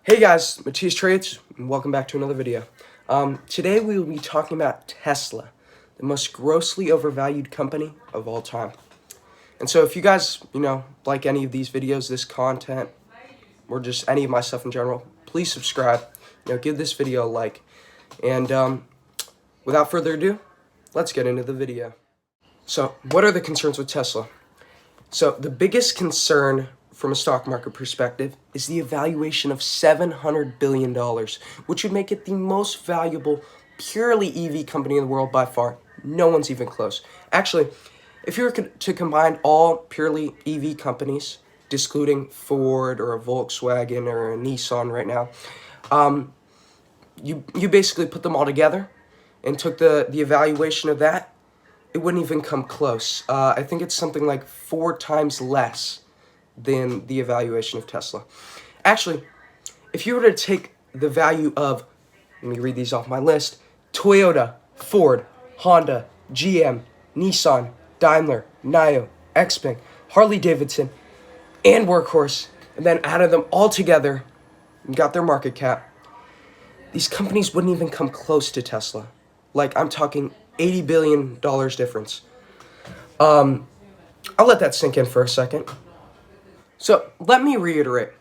Hey guys, Matisse Trades, and welcome back to another video. Today we will be talking about Tesla, the most grossly overvalued company of all time. And so if you guys, like any of these videos, this content, or just any of my stuff in general, please subscribe, give this video a like. And without further ado, let's get into the video. So what are the concerns with Tesla? So the biggest concern from a stock market perspective is the evaluation of $700 billion, which would make it the most valuable purely EV company in the world by far. No one's even close. Actually, if you were to combine all purely EV companies, excluding Ford or a Volkswagen or a Nissan right now, you basically put them all together and took the evaluation of that, it wouldn't even come close. I think it's something like 4 times less than the evaluation of Tesla. Actually, if you were to take the value of, let me read these off my list, Toyota, Ford, Honda, GM, Nissan, Daimler, NIO, XPeng, Harley-Davidson, and Workhorse, and then added them all together and got their market cap, these companies wouldn't even come close to Tesla. Like, I'm talking $80 billion difference. I'll let that sink in for a second. So let me reiterate.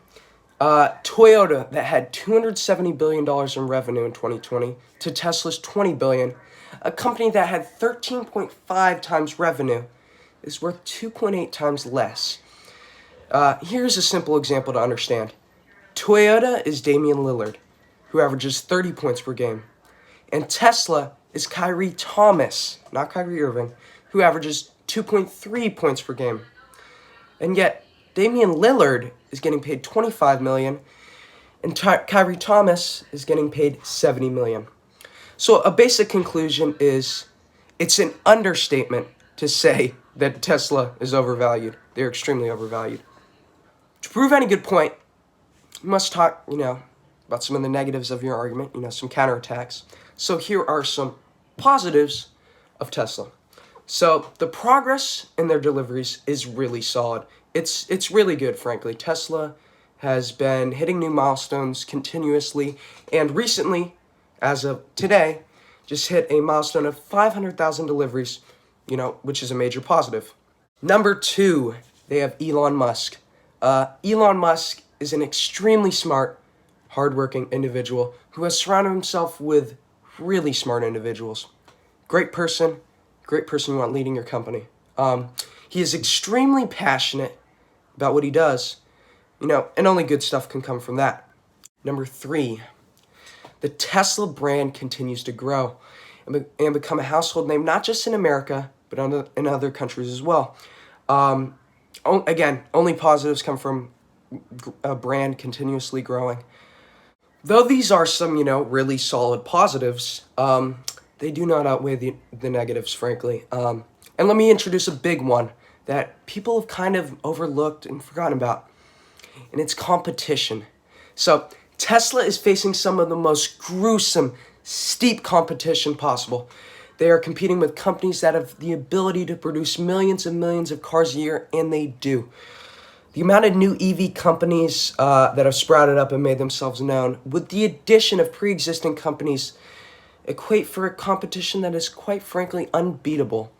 Toyota, that had $270 billion in revenue in 2020, to Tesla's $20 billion, a company that had 13.5 times revenue, is worth 2.8 times less. Here's a simple example to understand. Toyota is Damian Lillard, who averages 30 points per game. And Tesla is Kyrie Thomas, not Kyrie Irving, who averages 2.3 points per game. And yet, Damian Lillard is getting paid $25 million, and Kyrie Thomas is getting paid $70 million. So a basic conclusion is, it's an understatement to say that Tesla is overvalued. They're extremely overvalued. To prove any good point, you must talk, about some of the negatives of your argument, some counterattacks. So here are some positives of Tesla. So the progress in their deliveries is really solid. It's really good, frankly. Tesla has been hitting new milestones continuously, and recently, as of today, just hit a milestone of 500,000 deliveries, which is a major positive. Number 2, they have Elon Musk. Elon Musk is an extremely smart, hardworking individual who has surrounded himself with really smart individuals. Great person you want leading your company. He is extremely passionate about what he does, and only good stuff can come from that. Number 3, the Tesla brand continues to grow and become a household name, not just in America, but in other countries as well. Again, only positives come from a brand continuously growing. Though these are some, really solid positives, they do not outweigh the negatives, frankly. And let me introduce a big one that people have kind of overlooked and forgotten about, and it's competition. So Tesla is facing some of the most gruesome, steep competition possible. They are competing with companies that have the ability to produce millions and millions of cars a year, and they do. The amount of new EV companies that have sprouted up and made themselves known, with the addition of pre-existing companies, equate for a competition that is quite frankly unbeatable.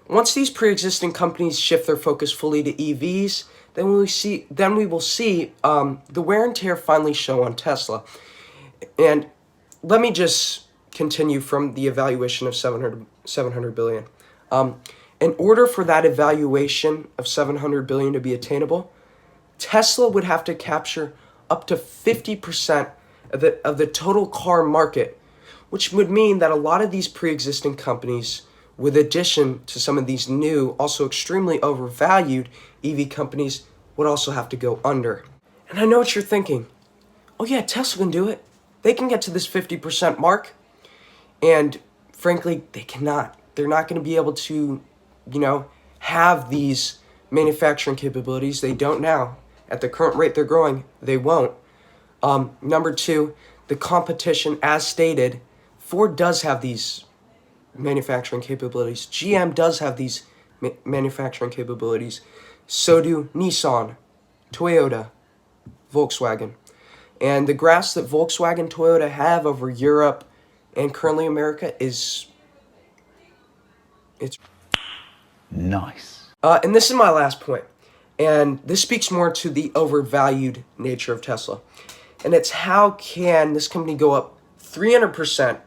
Once these pre-existing companies shift their focus fully to EVs, then we will see the wear and tear finally show on Tesla. And let me just continue from the evaluation of 700 billion. In order for that evaluation of 700 billion to be attainable, Tesla would have to capture up to 50% of the total car market, which would mean that a lot of these pre-existing companies, with addition to some of these new, also extremely overvalued EV companies, would also have to go under. And I know what you're thinking. Oh yeah, Tesla can do it. They can get to this 50% mark. And frankly, they cannot. They're not going to be able to, have these manufacturing capabilities. They don't now. At the current rate they're growing, they won't. Number 2, the competition, as stated, Ford does have these manufacturing capabilities. GM does have these manufacturing capabilities. So do Nissan, Toyota, Volkswagen. And the grasp that Volkswagen and Toyota have over Europe and currently America it's Nice. and this is my last point. And this speaks more to the overvalued nature of Tesla. And it's how can this company go up 300%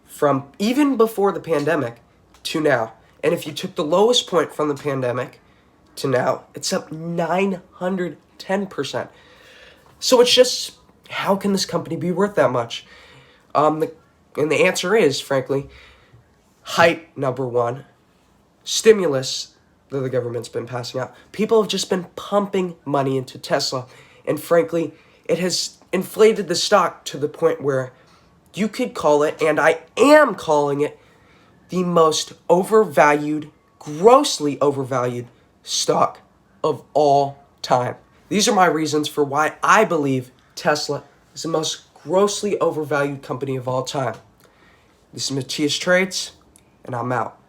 from even before the pandemic to now? And if you took the lowest point from the pandemic to now, it's up 910%. So it's just, how can this company be worth that much? And the answer is, frankly, hype, number one. Stimulus that the government's been passing out. People have just been pumping money into Tesla. And frankly, it has inflated the stock to the point where you could call it, and I am calling it, the most overvalued, grossly overvalued stock of all time. These are my reasons for why I believe Tesla is the most grossly overvalued company of all time. This is Matthias Trades, and I'm out.